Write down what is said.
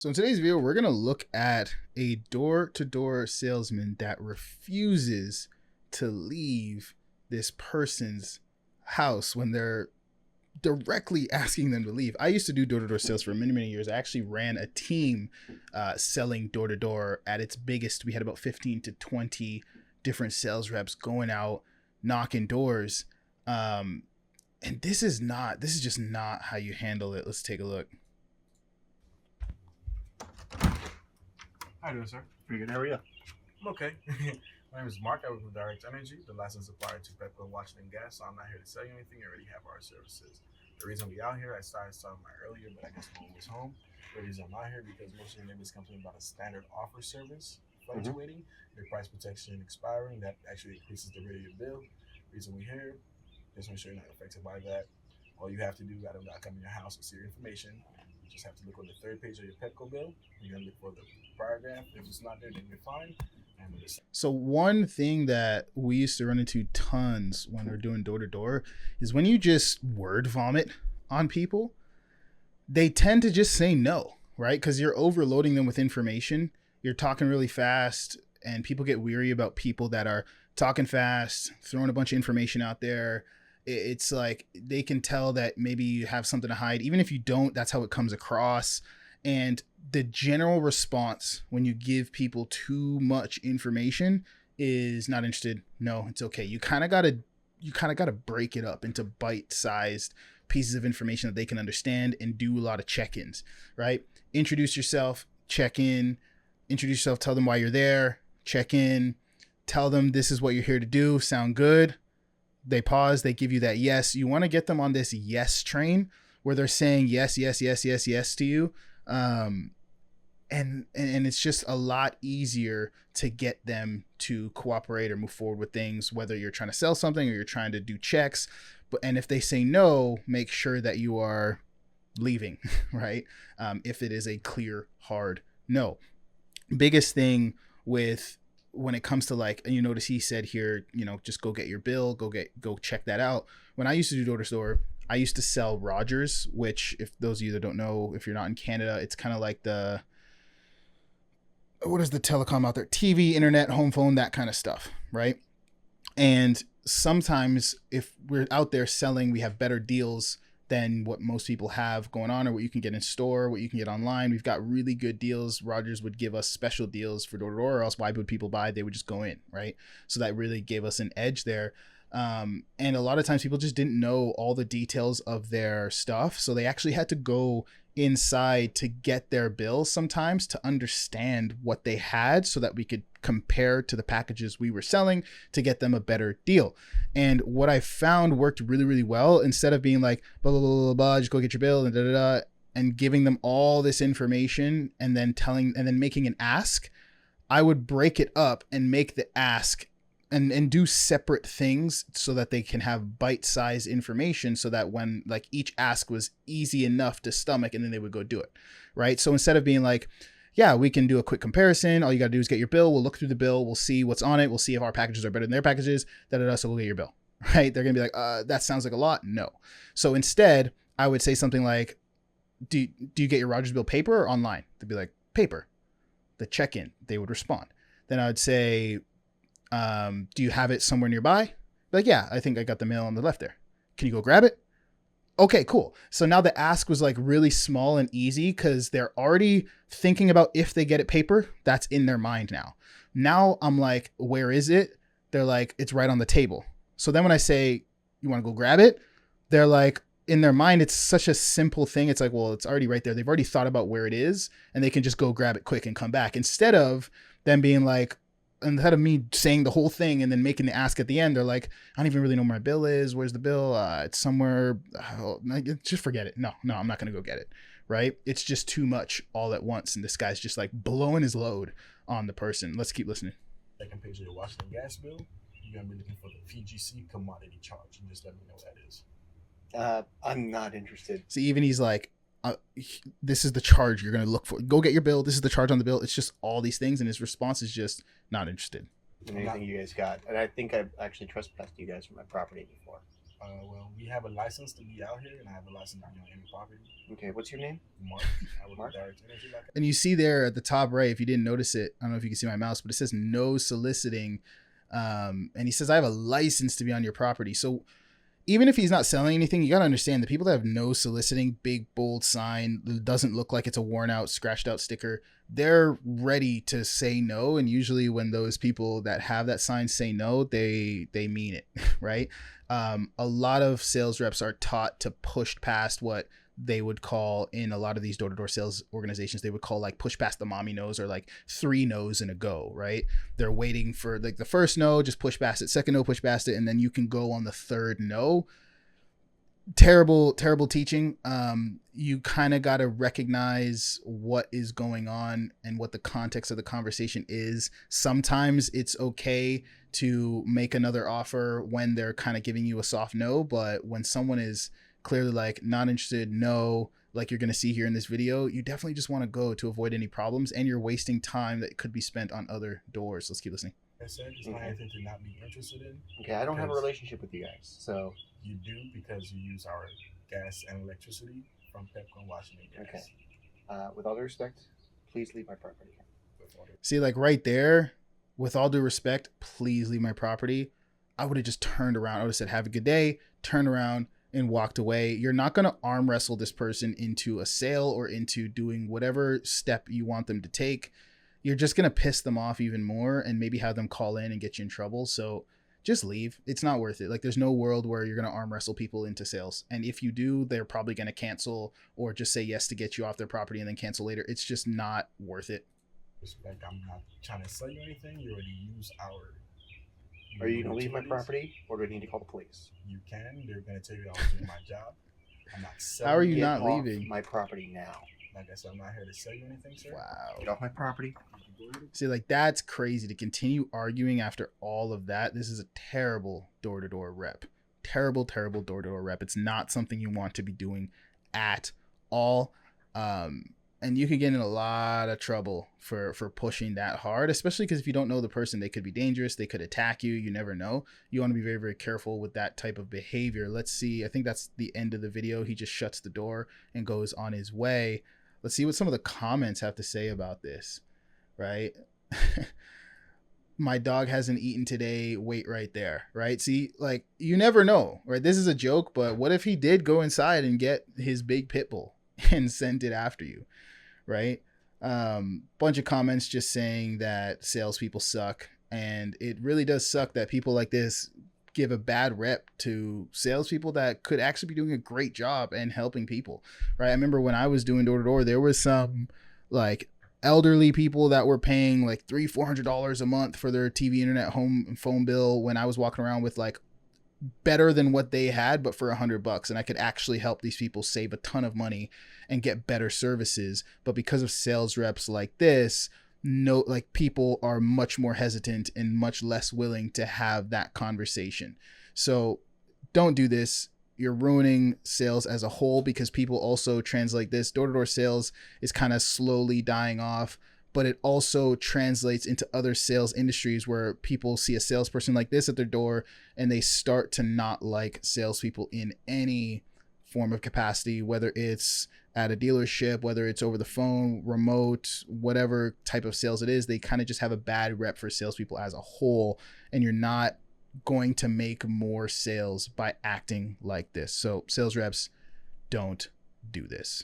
So in today's video, we're going to look at a door-to-door salesman that refuses to leave this person's house when they're directly asking them to leave. I used to do door-to-door sales for many, many years. I actually ran a team selling door-to-door. At its biggest, we had about 15 to 20 different sales reps going out, knocking doors. And this is just not how you handle it. Let's take a look. How you doing, sir? Pretty good. How are you? I'm okay. My name is Mark. I work with Direct Energy, the licensed supplier to Pepco, Washington Gas. So I'm not here to sell you anything. I already have our services. The reason we out here, I started talking about earlier, but I guess no one was home. The reason I'm out here because most of your neighbors complain about a standard offer service fluctuating, your price protection expiring. That actually increases the rate of your bill. The reason we're here, just make sure you're not affected by that. All you have to do, I don't come in your house and see your information. You just have to look on the third page of your Pepco bill. You're gonna look for the paragraph. If it's not there, then you're fine. So one thing that we used to run into tons when we're doing door to door is when you just word vomit on people, they tend to just say no, right? Because you're overloading them with information. You're talking really fast, and people get weary about people that are talking fast, throwing a bunch of information out there. It's like they can tell that maybe you have something to hide. Even if you don't, that's how it comes across. And the general response when you give people too much information is not interested. No, it's okay. You kind of gotta break it up into bite-sized pieces of information that they can understand and do a lot of check-ins, right? Introduce yourself, check in, introduce yourself, tell them why you're there, check in, tell them this is what you're here to do. Sound good? They pause, they give you that yes. You want to get them on this yes train where they're saying yes, yes, yes, yes, yes to you. And it's just a lot easier to get them to cooperate or move forward with things, whether you're trying to sell something or you're trying to do checks. And if they say no, make sure that you are leaving, right? If it is a clear, hard no. Biggest thing when it comes to, like, you notice he said here, just go get your bill, go check that out. When I used to do door to door, I used to sell Rogers, which, if those of you that don't know, if you're not in Canada, it's kind of like what is the telecom out there? TV, internet, home phone, that kind of stuff, right? And sometimes if we're out there selling, we have better deals than what most people have going on, or what you can get in store, what you can get online. We've got really good deals. Rogers would give us special deals for door to door, or else why would people buy? They would just go in, right? So that really gave us an edge there. And a lot of times people just didn't know all the details of their stuff. So they actually had to go inside to get their bills sometimes to understand what they had so that we could compare to the packages we were selling to get them a better deal. And what I found worked really, really well, instead of being like, blah, blah, blah, blah, blah, just go get your bill and da, da, da, and giving them all this information and then making an ask, I would break it up and make the ask and do separate things so that they can have bite-sized information, so that when, like, each ask was easy enough to stomach, and then they would go do it, right? So instead of being like, yeah, we can do a quick comparison, all you got to do is get your bill, we'll look through the bill, we'll see what's on it, we'll see if our packages are better than their packages, so we'll get your bill, right? They're gonna be like, that sounds like a lot. No. So instead, I would say something like, do you get your Rogers bill paper or online? They'd be like, paper. The check-in, they would respond. Then I would say, do you have it somewhere nearby? Like, yeah, I think I got the mail on the left there. Can you go grab it? Okay, cool. So now the ask was like really small and easy because they're already thinking about if they get it paper. That's in their mind now. Now I'm like, where is it? They're like, it's right on the table. So then when I say, you want to go grab it? They're like, in their mind, it's such a simple thing. It's like, well, it's already right there. They've already thought about where it is and they can just go grab it quick and come back, instead of them being like, instead of me saying the whole thing and then making the ask at the end, they're like, I don't even really know where my bill is. Where's the bill? It's somewhere. Just forget it. No, I'm not going to go get it. Right? It's just too much all at once. And this guy's just like blowing his load on the person. Let's keep listening. Second page of your Washington gas bill, you're going to be looking for the PGC commodity charge, and just let me know what that is. I'm not interested. So even he's like, this is the charge you're going to look for. Go get your bill. This is the charge on the bill. It's just all these things. And his response is just not interested. Anything you guys got. And I think I've actually trespassed you guys from my property before. Well, we have a license to be out here, and I have a license to be on any property. Okay, what's your name? Mark, I work Mark? with Direct Energy. Like And you see there at the top right, if you didn't notice it, I don't know if you can see my mouse, but it says no soliciting. And he says, I have a license to be on your property. So even if he's not selling anything, you got to understand the people that have no soliciting, big, bold sign, doesn't look like it's a worn out, scratched out sticker, they're ready to say no. And usually when those people that have that sign say no, they mean it, right? A lot of sales reps are taught to push past what they would call, in a lot of these door-to-door sales organizations, they would call like push past the mommy no's, or like 3 no's and a go, right? They're waiting for like the first no, just push past it, second no, push past it, and then you can go on the third no. Terrible teaching. You kind of got to recognize what is going on and what the context of the conversation is. Sometimes it's okay to make another offer when they're kind of giving you a soft no, but when someone is clearly like not interested, no, like you're going to see here in this video, you definitely just want to go to avoid any problems, and you're wasting time that could be spent on other doors. Let's keep listening. I said, it's not anything to not be interested in. Okay, I don't have a relationship with you guys, so You do because you use our gas and electricity from Pepco Washington Gas. Okay. With all due respect, please leave my property. See, like right there, with all due respect, please leave my property. I would have just turned around. I would have said, have a good day, turned around and walked away. You're not going to arm wrestle this person into a sale or into doing whatever step you want them to take. You're just going to piss them off even more and maybe have them call in and get you in trouble. So just leave. It's not worth it. Like there's no world where you're going to arm wrestle people into sales. And if you do, they're probably going to cancel or just say yes to get you off their property and then cancel later. It's just not worth it. Respect, I'm not trying to sell you anything. You already use our. Are you going to leave my property, or do I need to call the police? You can. They're going to tell you I was doing my job. I'm not selling. How are you Get not off leaving? my property now. Like I said, I'm not here to sell you anything, sir. Wow. Get off my property. See, like that's crazy to continue arguing after all of that. This is a terrible door-to-door rep. Terrible door-to-door rep. It's not something you want to be doing at all. And you could get in a lot of trouble for pushing that hard, especially because if you don't know the person, they could be dangerous. They could attack you. You never know. You want to be very, very careful with that type of behavior. Let's see. I think that's the end of the video. He just shuts the door and goes on his way. Let's see what some of the comments have to say about this, right? My dog hasn't eaten today. Wait right there, right? See, like you never know, right? This is a joke, but what if he did go inside and get his big pit bull and sent it after you? Right? Bunch of comments just saying that salespeople suck, and it really does suck that people like this give a bad rep to salespeople that could actually be doing a great job and helping people. Right? I remember when I was doing door to door, there was some like elderly people that were paying like $300-400 a month for their TV, internet, home, and phone bill when I was walking around with like better than what they had, but for $100, and I could actually help these people save a ton of money and get better services. But because of sales reps like this, no, like people are much more hesitant and much less willing to have that conversation. So don't do this. You're ruining sales as a whole, because people also translate this. Door-to-door sales is kind of slowly dying off, but it also translates into other sales industries where people see a salesperson like this at their door and they start to not like salespeople in any form of capacity, whether it's at a dealership, whether it's over the phone, remote, whatever type of sales it is. They kind of just have a bad rep for salespeople as a whole, and you're not going to make more sales by acting like this. So sales reps, don't do this.